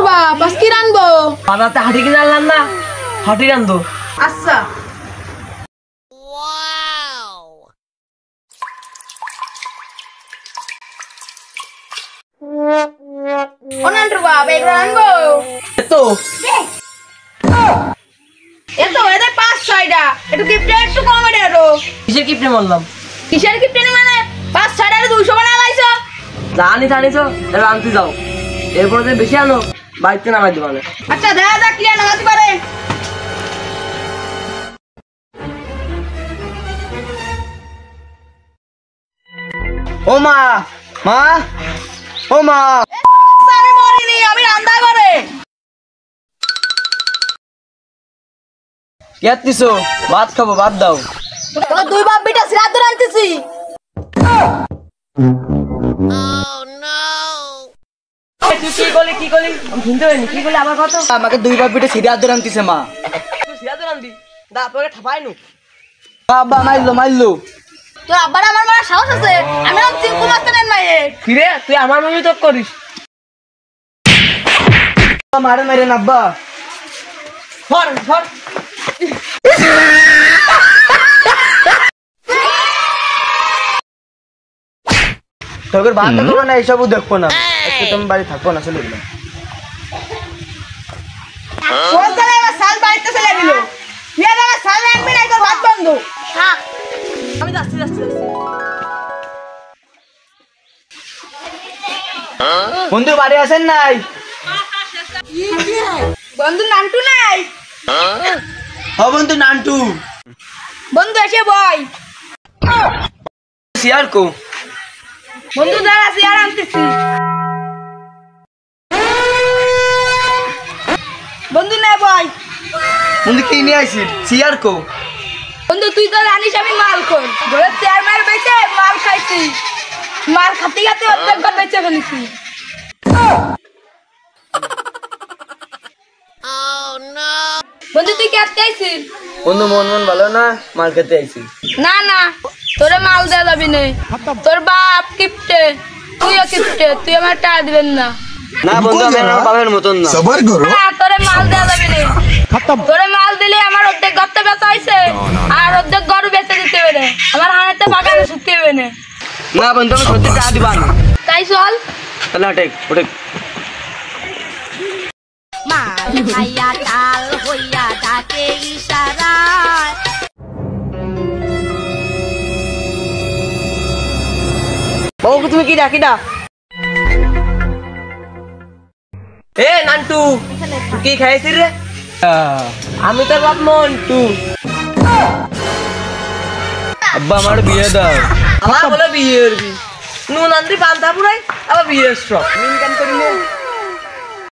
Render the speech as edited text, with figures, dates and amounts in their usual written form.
বাপ আজ কি রানবো? বাজাতে হাঁটি কিনে আনলাম না, হাঁটি রান্ধো। আচ্ছা অনান্টু বাপ এগুলো রানবো তো এত এদের 5-6টা একটু গিফটে একটু কমে দে আরো। কিসের কিপটে মারলাম? কিসের গিফটে মানে 5-6টা 200 বানা লাইছো। জানিছো এবার আনতে যাও, এরপরে যদি বেশি আনো বাড়িতে নামাই দেবো। আচ্ছা দেখা যাক কি নামাতে পারে। ও মা, মা, ও মা, সারে মরিনি আমি রান্না করে। কি আনতিছো? ভাত খাবো, ভাত দাও। তোরা দুই বাপ বেটা সিরাত রান্তেছি। কি করলি? আমি শুনতে পাইনি। কি করলি আমার কথা? আমাকে দুই বাপ বেটে সিরিয়াত আনতিছে মা। তুই সিরিয়াত আনবি? দা তোকে ঠাপাই নু। বাবা মাইলো। তোর আব্বার আমার মারা সাহস আছে? আমি আর চিঙ্কু মারতে নেন মায়ে। কি রে তুই আমার মমি তো করিস? মারে না আব্বা। ফর তোকে ভাত দেবো না, এইসবও দেখবো না। আজকে তুমি বাড়ি থাকবো না, চলে গেলাম। কোন জায়গায় আমার সাল বাড়িতে চলে গেল? ইয়া দাদা সাল রাখবি না তোর ভাত বন্ধ। থাক আমি যাচ্ছি। বন্ধু বাড়ি আছেন নাই? বন্ধু নান্টু নাই? ও বন্ধু নান্টু। বন্ধু এসে বই। সিয়ার কো? বন্ধু দাঁড়া সিয়ার আনতেছি। বন্ধু নে বই। বন্ধু কি নিয়ে আইছিস? সিয়ার কো? বন্ধু তুই তো জানিস আমি মাল কর ধরে চেয়ার মার বেঁচে মাল খাইছি। মাল খাতে অর্ধেক ঘর বেঁচে ফেলেছি। বন্ধু তুই কে আইছিস? বন্ধু মন ভালো না, মাল খেতে আইছি। না তোরে মাল দেওয়া যাবি না। তোর বাপ কিপটে, তুইও কিপটে, তুই আমার টাকা দিবেন না। না বন্ধু আমি আমার বাবার মতন না। সবার করো। না তোরে মাল দেওয়া যাবি না। তোরে মাল দিলে আমার অর্ধেক গর্তে বেচা হয়েছে আর অর্ধেক গরু বেচে দিতে হবে না। আমার হাতে বাগানে শুতে হবে না। না বন্ধু আমি সত্যি টাকা দিবা না। তাই চল তাহলে ওঠে। মাল খাইয়া ডাল হইয়া ডাকে ইশারায়। বাবু তুমি কি ডাকি দা? এ নান্টু তুই কি খাইছিস রে? আমি তোর বাপ মন্টু। আব্বা আমার বিয়ে দাও। আমার বলে বিয়ে করবি? নুন আনতে পান্তা পুরাই আবার বিয়ে স্ট্রক ইনকাম করি না।